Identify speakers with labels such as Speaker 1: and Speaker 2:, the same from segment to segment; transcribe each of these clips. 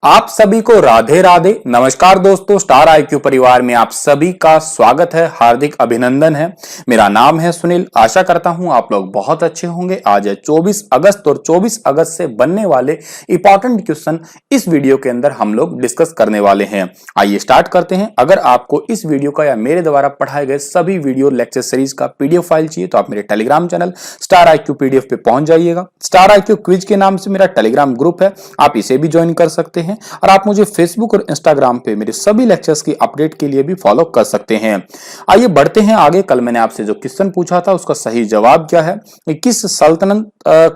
Speaker 1: आप सभी को राधे राधे। नमस्कार दोस्तों, स्टार आईक्यू परिवार में आप सभी का स्वागत है, हार्दिक अभिनंदन है। मेरा नाम है सुनील। आशा करता हूं आप लोग बहुत अच्छे होंगे। आज है 24 अगस्त और 24 अगस्त से बनने वाले इंपॉर्टेंट क्वेश्चन इस वीडियो के अंदर हम लोग डिस्कस करने वाले हैं। आइए स्टार्ट करते हैं। अगर आपको इस वीडियो का या मेरे द्वारा पढ़ाए गए सभी वीडियो लेक्चर सीरीज का पीडीएफ फाइल चाहिए तो आप मेरे Telegram channel star IQ PDF पे पहुंच जाइएगा। स्टार आईक्यू क्विज के नाम से मेरा टेलीग्राम ग्रुप है, आप इसे भी ज्वाइन कर सकते हैं और आप मुझे फेसबुक और इंस्टाग्राम पे मेरे सभी लेक्चर्स की अपडेट के लिए भी फॉलो कर सकते हैं। आइए बढ़ते हैं आगे। कल मैंने आपसे जो क्वेश्चन पूछा था उसका सही जवाब क्या है। किस सल्तनत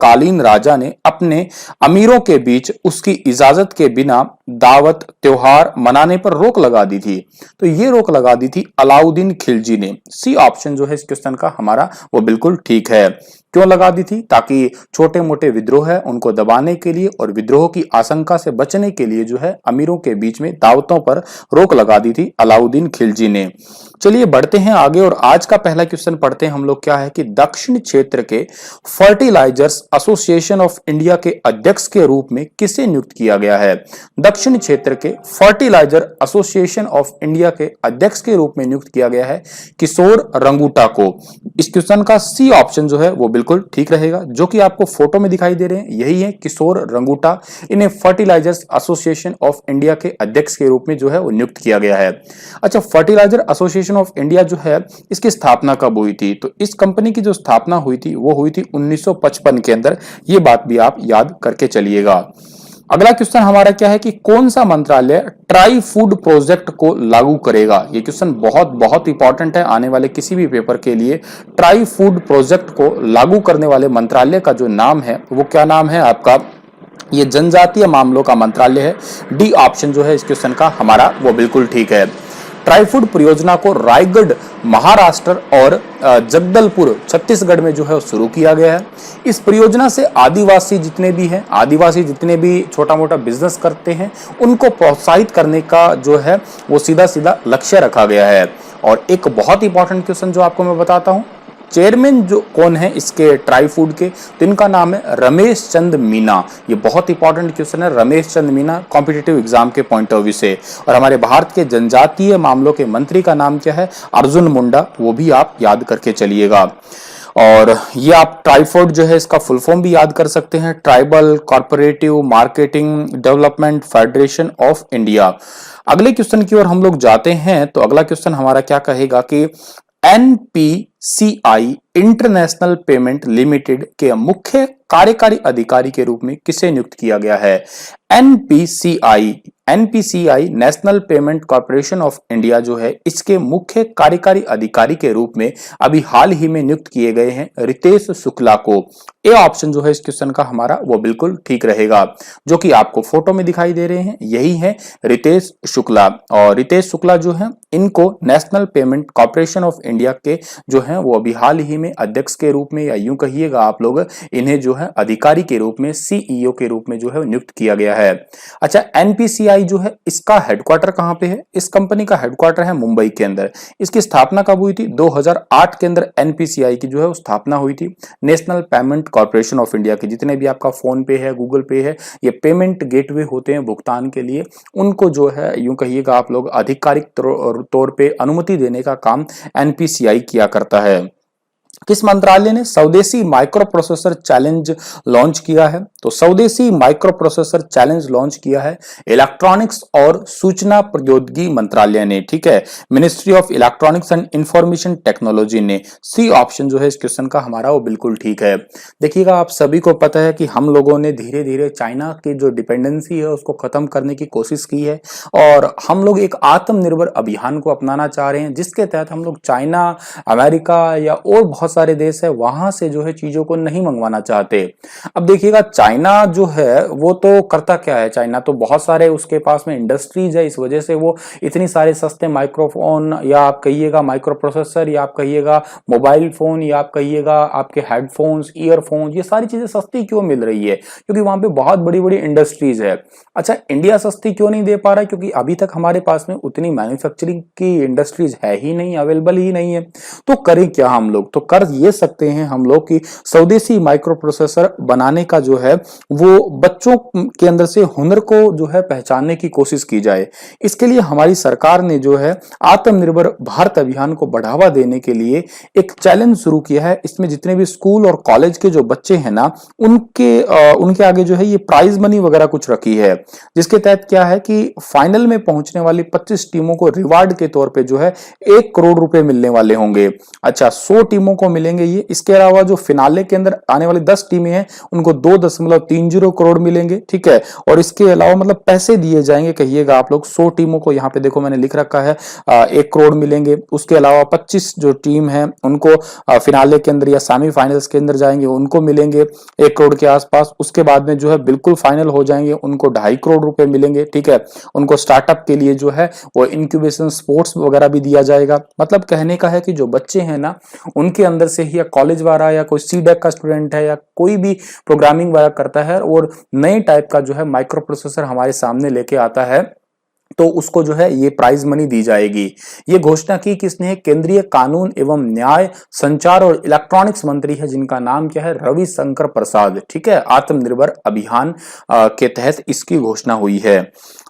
Speaker 1: कालीन राजा ने अपने अमीरों के बीच उसकी इजाजत के बिना दावत त्योहार मनाने पर रोक लगा दी थी? तो ये रोक लगा दी थी अलाउद्दीन खिलजी ने। सी ऑप्शन जो है इस क्वेश्चन का हमारा वो बिल्कुल ठीक है। क्यों लगा दी थी? ताकि छोटे मोटे विद्रोह है उनको दबाने के लिए और विद्रोह की आशंका से बचने के लिए जो है अमीरों के बीच में दावतों पर रोक लगा दी थी अलाउद्दीन खिलजी ने। चलिए बढ़ते हैं आगे और आज का पहला क्वेश्चन पढ़ते हैं हम लोग। क्या है कि दक्षिण क्षेत्र के फर्टिलाइजर्स एसोसिएशन ऑफ इंडिया के अध्यक्ष के रूप में किसे नियुक्त किया गया है? दक्षिण क्षेत्र के फर्टिलाइजर एसोसिएशन ऑफ इंडिया के अध्यक्ष के रूप में नियुक्त किया गया है किशोर रंगूटा को। इस क्वेश्चन का सी ऑप्शन जो है वो बिल्कुल ठीक रहेगा। जो कि आपको फोटो में दिखाई दे रहे हैं यही है किशोर रंगूटा। इन्हें फर्टिलाइजर्स एसोसिएशन ऑफ इंडिया के अध्यक्ष के रूप में जो है वो नियुक्त किया गया है। अच्छा, फर्टिलाइजर एसोसिएशन ऑफ इंडिया जो है इसकी स्थापना कब हुई थी? तो इस कंपनी की जो स्थापना हुई थी वो हुई थी 1955 के अंदर। ये बात भी आप याद करके चलिएगा। अगला क्वेश्चन हमारा क्या है कि कौन सा मंत्रालय ट्राई फूड प्रोजेक्ट को लागू करेगा? ये क्वेश्चन बहुत बहुत इंपॉर्टेंट है आने वाले किसी भी पेपर के लिए। ट्राई फूड प्रोजेक्ट को लागू करने वाले मंत्रालय का जो नाम है वो क्या नाम है आपका? ये जनजातीय मामलों का मंत्रालय है। डी ऑप्शन जो है इस क्वेश्चन का हमारा वो बिल्कुल ठीक है। ट्राईफूड परियोजना को रायगढ़ महाराष्ट्र और जगदलपुर छत्तीसगढ़ में जो है शुरू किया गया है। इस परियोजना से आदिवासी जितने भी छोटा मोटा बिजनेस करते हैं उनको प्रोत्साहित करने का जो है वो सीधा सीधा लक्ष्य रखा गया है। और एक बहुत इंपॉर्टेंट क्वेश्चन जो आपको मैं बताता हूं, चेयरमैन जो कौन है इसके ट्राई फूड के, तो इनका नाम है रमेश चंद मीना। ये बहुत इंपॉर्टेंट क्वेश्चन है, रमेश चंद मीना कॉम्पिटिटिव एग्जाम के पॉइंट ऑफ व्यू से। और हमारे भारत के जनजातीय मामलों के मंत्री का नाम क्या है? अर्जुन मुंडा। वो भी आप याद करके चलिएगा। और ये आप ट्राईफूड जो है इसका फुल फॉर्म भी याद कर सकते हैं, tribal corporative marketing development federation of India. अगले क्वेश्चन की ओर हम लोग जाते हैं। तो अगला क्वेश्चन हमारा क्या कहेगा कि एनपीसीआई इंटरनेशनल पेमेंट लिमिटेड के मुख्य कार्यकारी अधिकारी के रूप में किसे नियुक्त किया गया है? NPCI national payment corporation of India जो है इसके मुख्य कार्यकारी अधिकारी के रूप में अभी हाल ही में नियुक्त किए गए हैं रितेश शुक्ला को। ए ऑप्शन जो है इस क्वेश्चन का हमारा वो बिल्कुल ठीक रहेगा। जो कि आपको फोटो में दिखाई दे रहे हैं यही है रितेश शुक्ला। और रितेश शुक्ला जो है इनको national payment corporation of India के जो है वो अभी हाल ही में अध्यक्ष के रूप में, या यूं कहिएगा आप लोग, इन्हें जो है अधिकारी के रूप में सीईओ के रूप में जो है नियुक्त किया गया है। अच्छा, एनपीसीआई जो है इसका हेडक्वार्टर कहां पे है? इस कंपनी का हेडक्वार्टर है मुंबई के अंदर। इसकी स्थापना कब हुई थी? 2008 के अंदर एनपीसीआई की जो है स्थापना हुई थी। National payment corporation of India के जितने भी आपका फोन पे है, गूगल पे है, ये पेमेंट गेटवे होते हैं भुगतान के लिए, उनको जो है यूं कहिएगा आप लोग आधिकारिक तौर पे अनुमति देने का काम एनपीसीआई किया करता है। किस मंत्रालय ने स्वदेशी माइक्रो प्रोसेसर चैलेंज लॉन्च किया है? तो स्वदेशी माइक्रो प्रोसेसर चैलेंज लॉन्च किया है इलेक्ट्रॉनिक्स और सूचना प्रौद्योगिकी मंत्रालय ने। ठीक है, ministry of electronics and information technology ने। सी ऑप्शन जो है इस क्वेश्चन का हमारा वो बिल्कुल ठीक है। देखिएगा, आप सभी को पता है कि हम लोगों ने धीरे धीरे चाइना की जो डिपेंडेंसी है उसको खत्म करने की कोशिश की है और हम लोग एक आत्मनिर्भर अभियान को अपनाना चाह रहे हैं, जिसके तहत हम लोग चाइना, अमेरिका या और बहुत सारे देश है वहां से जो है चीजों को नहीं मंगवाना चाहते। अब देखिएगा, चाइना जो है वो तो करता क्या है? चाइना तो बहुत सारे उसके पास में इंडस्ट्रीज है, इस वजह से वो इतनी सारे सस्ते माइक्रोफोन या आप कहिएगा माइक्रो प्रोसेसर या आप कहिएगा मोबाइल फोन या आप कहिएगा आपके हेडफोन्स, ईयरफोन्स, ये सारी चीजें सस्ती क्यों मिल रही है? क्योंकि वहां पे बहुत बड़ी बड़ी इंडस्ट्रीज है। अच्छा, इंडिया सस्ती क्यों नहीं दे पा रहा है? क्योंकि अभी तक हमारे पास में उतनी मैन्युफैक्चरिंग की इंडस्ट्रीज है ही नहीं, अवेलेबल ही नहीं है। तो करें क्या हम लोग? तो कर कर ये सकते हैं हम लोग कि स्वदेशी माइक्रो प्रोसेसर बनाने का जो है वो बच्चों के अंदर से हुनर को जो है पहचानने की कोशिश की जाए। इसके लिए हमारी सरकार ने जो है आत्मनिर्भर भारत अभियान को बढ़ावा देने के लिए एक चैलेंज शुरू किया है। इसमें जितने भी स्कूल और कॉलेज के जो बच्चे हैं ना उनके आगे जो है ये प्राइज मनी वगैरह कुछ रखी है, जिसके तहत क्या है कि फाइनल में पहुंचने वाली 25 टीमों को रिवार्ड के तौर पे जो है 1 करोड़ रुपए मिलने वाले होंगे। अच्छा, 100 टीमों को मिलेंगे ये। इसके अलावा जो फिनाले के अंदर आने वाली 10 टीमें हैं उनको 2.30 करोड़ मिलेंगे, ठीक है। और इसके अलावा मतलब पैसे दिए जाएंगे, कहिएगा आप लोग 100 टीमों को, यहाँ पे देखो मैंने लिख रखा है 1 करोड़ मिलेंगे। उसके अलावा 25 जो टीम है उनको फिनाले के अंदर या सेमीफाइनल्स के अंदर जाएंगे उनको मिलेंगे 1 करोड़ के आसपास। उसके बाद में जो है बिल्कुल फाइनल हो जाएंगे उनको 2.5 करोड़ रुपए मिलेंगे, ठीक है। उनको स्टार्टअप के लिए जो है वो इंक्यूबेशन स्पोर्ट्स वगैरह भी दिया जाएगा। मतलब कहने का है कि जो बच्चे हैं ना उनके अंदर से ही, या कॉलेज वाला या कोई सीडेक का स्टूडेंट है या कोई भी प्रोग्रामिंग वगैरह करता है और नए टाइप का जो है माइक्रो प्रोसेसर हमारे सामने लेके आता है तो उसको जो है ये प्राइज मनी दी जाएगी। ये घोषणा की किसने? केंद्रीय कानून एवं न्याय, संचार और इलेक्ट्रॉनिक्स मंत्री है जिनका नाम क्या है? रविशंकर प्रसाद, ठीक है। आत्मनिर्भर अभियान के तहत इसकी घोषणा हुई है।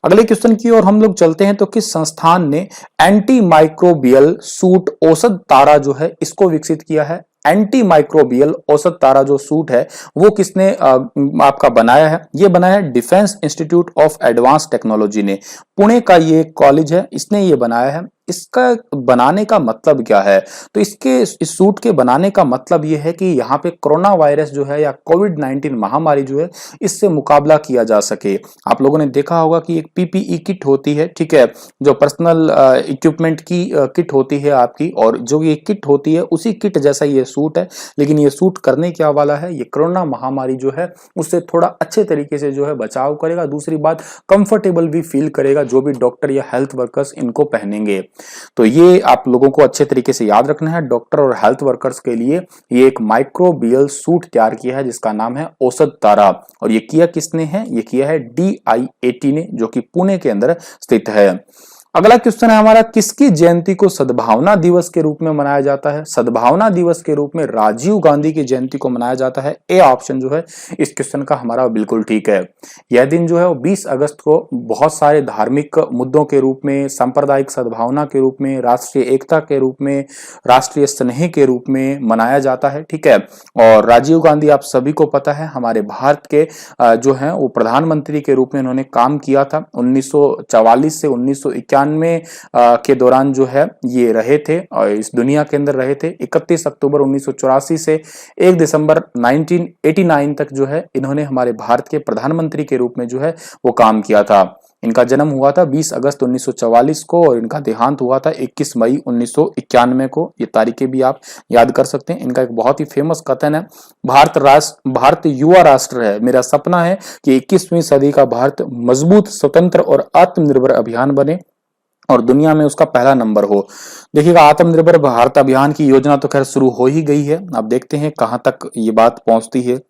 Speaker 1: अगले क्वेश्चन की ओर हम लोग चलते हैं। तो किस संस्थान ने एंटी माइक्रोबियल सूट औषध तारा जो है इसको विकसित किया है? एंटी माइक्रोबियल औषध तारा जो सूट है वो किसने आपका बनाया है? ये बनाया है defence institute of advance technology ने। पुणे का ये कॉलेज है, इसने ये बनाया है। इसका बनाने का मतलब क्या है? तो इस सूट के बनाने का मतलब ये है कि यहाँ पे कोरोना वायरस जो है या कोविड-19 महामारी जो है इससे मुकाबला किया जा सके। आप लोगों ने देखा होगा कि एक पीपीई किट होती है, ठीक है, जो पर्सनल इक्विपमेंट की किट होती है आपकी, और जो ये किट होती है उसी किट जैसा ये सूट है। लेकिन ये सूट करने क्या वाला है? ये कोरोना महामारी जो है उससे थोड़ा अच्छे तरीके से जो है बचाव करेगा। दूसरी बात, कंफर्टेबल भी फील करेगा जो भी डॉक्टर या हेल्थ वर्कर्स इनको पहनेंगे। तो ये आप लोगों को अच्छे तरीके से याद रखना है। डॉक्टर और हेल्थ वर्कर्स के लिए ये एक माइक्रोबियल सूट तैयार किया है जिसका नाम है औषध तारा। और ये किया किसने है? ये किया है DIAT ने, जो कि पुणे के अंदर स्थित है। अगला क्वेश्चन है हमारा, किसकी जयंती को सद्भावना दिवस के रूप में मनाया जाता है? सद्भावना दिवस के रूप में राजीव गांधी की जयंती को मनाया जाता है। ए ऑप्शन जो है इस क्वेश्चन का हमारा बिल्कुल ठीक है। यह दिन जो है वो 20 अगस्त को बहुत सारे धार्मिक मुद्दों के रूप में, सांप्रदायिक सद्भावना के रूप में, राष्ट्रीय एकता के रूप में, राष्ट्रीय स्नेह के रूप में मनाया जाता है, ठीक है। और राजीव गांधी आप सभी को पता है हमारे भारत के जो है वो प्रधानमंत्री के रूप में उन्होंने काम किया था। 1944 से 1991 के दौरान जो है ये रहे थे और इस दुनिया के अंदर रहे थे। 31 अक्टूबर 1984 से 1 दिसंबर 1989 तक जो है इन्होंने हमारे भारत के प्रधानमंत्री के रूप में जो है वो काम किया था। इनका जन्म हुआ था 20 अगस्त 1944 को और इनका देहांत हुआ था 21 मई 1991 को। ये तारीखें भी आप याद कर सकते हैं। इनका एक बहुत ही फेमस कथन है, भारत युवा राष्ट्र है, मेरा सपना है कि 21वीं सदी का भारत मजबूत, स्वतंत्र और आत्मनिर्भर अभियान बने और दुनिया में उसका पहला नंबर हो। देखिएगा, आत्मनिर्भर भारत अभियान की योजना तो खैर शुरू हो ही गई है। अब देखते हैं कहां तक ये बात पहुंचती है।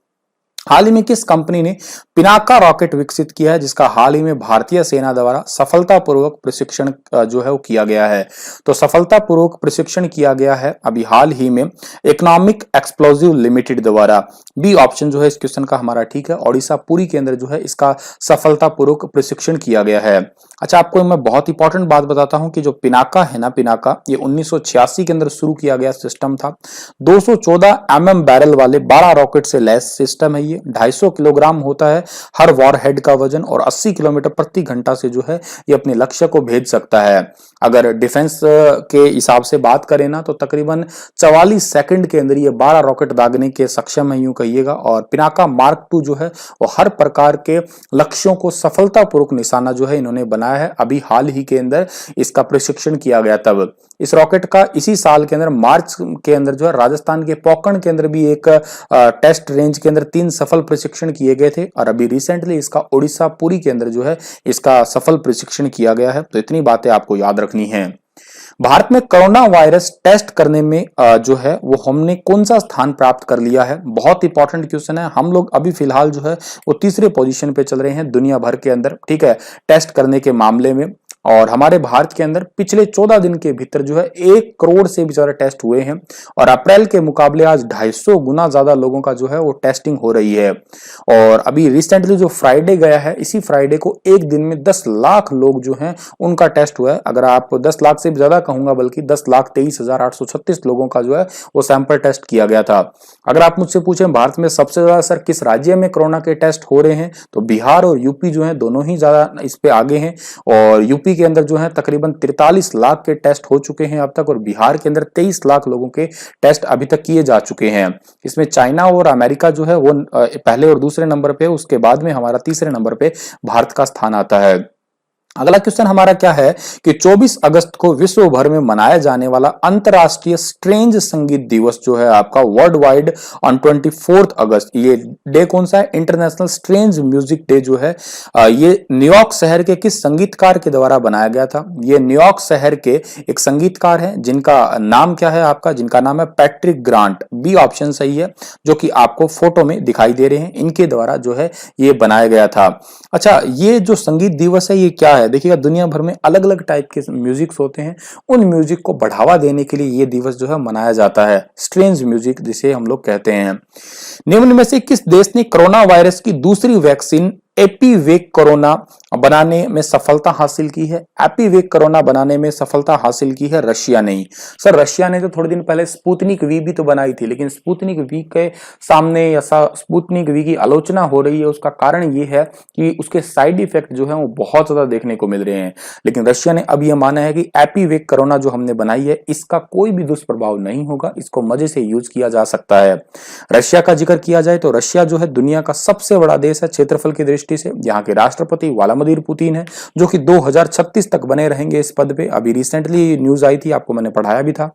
Speaker 1: हाल ही में किस कंपनी ने पिनाका रॉकेट विकसित किया है जिसका हाल ही में भारतीय सेना द्वारा सफलतापूर्वक प्रशिक्षण जो है वो किया गया है? तो सफलतापूर्वक प्रशिक्षण किया गया है अभी हाल ही में इकोनॉमिक एक्सप्लोजिव लिमिटेड द्वारा। बी ऑप्शन जो है इस क्वेश्चन का हमारा ठीक है। ओडिशा पुरी के अंदर जो है इसका सफलतापूर्वक प्रशिक्षण किया गया है। अच्छा, आपको मैं बहुत इंपॉर्टेंट बात बताता हूं कि जो पिनाका है ना, पिनाका ये 1986 के अंदर शुरू किया गया सिस्टम था। 214 mm बैरल वाले 12 रॉकेट से लैस सिस्टम है। ये 250 किलोग्राम होता है हर वॉरहेड का वजन और 80 किलोमीटर प्रति घंटा से जो है ये अपने लक्ष्य को भेज सकता है। अगर डिफेंस के हिसाब से बात करें ना तो तकरीबन 44 सेकंड के अंदर ये 12 रॉकेट दागने के सक्षम है, यूं कहिएगा। और पिनाका मार्क 2 जो है वो हर प्रकार के लक्ष्यों को सफलतापूर्वक निशाना जो है इन्होंने बनाया है। अभी हाल ही के अंदर इसका प्रशिक्षण किया गया। तब इस रॉकेट का इसी साल के अंदर मार्च के अंदर जो है राजस्थान के पोकरण के अंदर भी एक टेस्ट रेंज के अंदर 3 सफल प्रशिक्षण किए गए थे और अभी रिसेंटली इसका ओडिशा पुरी के अंदर जो है इसका सफल प्रशिक्षण किया गया है। तो इतनी बातें आपको याद रखनी है। भारत में कोरोना वायरस टेस्ट करने में जो है वो हमने कौन सा स्थान प्राप्त कर लिया है? बहुत इंपॉर्टेंट क्वेश्चन है। हम लोग अभी फिलहाल जो है वो तीसरे पोजीशन पे चल रहे हैं दुनिया भर के अंदर, ठीक है, टेस्ट करने के मामले में। और हमारे भारत के अंदर पिछले 14 दिन के भीतर जो है 1 करोड़ से भी ज्यादा टेस्ट हुए हैं और अप्रैल के मुकाबले आज 250 गुना ज्यादा लोगों का जो है वो टेस्टिंग हो रही है। और अभी रिसेंटली जो फ्राइडे गया है, इसी फ्राइडे को एक दिन में 10 लाख लोग जो हैं उनका टेस्ट हुआ है। अगर आप 10 लाख से भी ज्यादा कहूंगा, बल्कि 10,23,836 लोगों का जो है वो सैंपल टेस्ट किया गया था। अगर आप मुझसे पूछें भारत में सबसे ज्यादा सर किस राज्य में कोरोना के टेस्ट हो रहे हैं, तो बिहार और यूपी जो है दोनों ही ज्यादा इस पे आगे हैं। और यूपी के अंदर जो है तकरीबन 43 लाख के टेस्ट हो चुके हैं अब तक, और बिहार के अंदर 23 लाख लोगों के टेस्ट अभी तक किए जा चुके हैं। इसमें चाइना और अमेरिका जो है वो पहले और दूसरे नंबर पे, उसके बाद में हमारा तीसरे नंबर पे भारत का स्थान आता है। अगला क्वेश्चन हमारा क्या है कि 24 अगस्त को विश्व भर में मनाया जाने वाला अंतरराष्ट्रीय स्ट्रेंज संगीत दिवस जो है आपका वर्ल्ड वाइड ऑन 24 अगस्त, ये डे कौन सा है? इंटरनेशनल स्ट्रेंज म्यूजिक डे जो है ये न्यूयॉर्क शहर के किस संगीतकार के द्वारा बनाया गया था? ये न्यूयॉर्क शहर के एक संगीतकार है जिनका नाम क्या है आपका? जिनका नाम है पैट्रिक ग्रांट। बी ऑप्शन सही है, जो कि आपको फोटो में दिखाई दे रहे हैं, इनके द्वारा जो है ये बनाया गया था। अच्छा, ये जो संगीत दिवस है ये क्या है? देखिएगा, दुनिया भर में अलग अलग टाइप के म्यूजिक्स होते हैं, उन म्यूजिक को बढ़ावा देने के लिए ये दिवस जो है मनाया जाता है, स्ट्रेंज म्यूजिक जिसे हम लोग कहते हैं। निम्न में से किस देश ने कोरोना वायरस की दूसरी वैक्सीन एपीवेक कोरोना बनाने में सफलता हासिल की है? एपीवेक कोरोना बनाने में सफलता हासिल की है रशिया ने ही। सर रशिया ने तो थोड़े दिन पहले स्पुतनिक वी भी तो बनाई थी, लेकिन स्पुतनिक वी के सामने या स्पुतनिक वी की आलोचना हो रही है। उसका कारण ये है कि उसके साइड इफेक्ट जो है वो बहुत ज्यादा देखने को मिल रहे हैं। लेकिन रशिया ने अब यह माना है कि एपीवेक कोरोना जो हमने बनाई है इसका कोई भी दुष्प्रभाव नहीं होगा, इसको मजे से यूज किया जा सकता है। रशिया का जिक्र किया जाए तो रशिया जो है दुनिया का सबसे बड़ा देश है क्षेत्रफल की दृष्टि से। यहाँ के राष्ट्रपति व्लादिमीर पुतिन है, जो कि 2036 तक बने रहेंगे इस पद पे। अभी रिसेंटली न्यूज आई थी, आपको मैंने पढ़ाया भी था।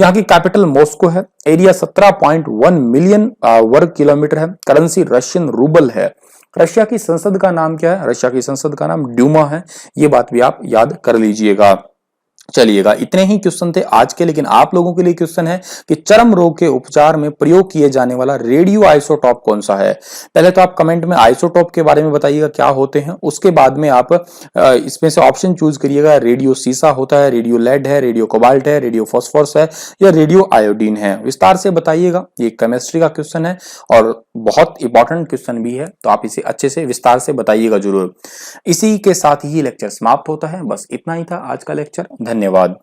Speaker 1: यहाँ की कैपिटल मॉस्को है। एरिया 17.1 मिलियन वर्ग किलोमीटर है। करेंसी रशियन रूबल है। रशिया की संसद का नाम क्या है? रशिया की संसद का नाम ड्यूमा है। ये बात भी आप याद कर लीजिएगा। चलिएगा, इतने ही क्वेश्चन थे आज के। लेकिन आप लोगों के लिए क्वेश्चन है कि चर्म रोग के उपचार में प्रयोग किए जाने वाला रेडियो आइसोटॉप कौन सा है? पहले तो आप कमेंट में आइसोटॉप के बारे में बताइएगा क्या होते हैं, उसके बाद में आप इसमें से ऑप्शन चूज करिएगा। रेडियो सीसा होता है, रेडियो लेड है, रेडियो कोबाल्ट है, रेडियो फॉस्फोरस है, या रेडियो आयोडीन है? विस्तार से बताइएगा। ये केमिस्ट्री का क्वेश्चन है और बहुत इंपॉर्टेंट क्वेश्चन भी है, तो आप इसे अच्छे से विस्तार से बताइएगा जरूर। इसी के साथ ही लेक्चर समाप्त होता है। बस इतना ही था आज का लेक्चर। धन्यवाद।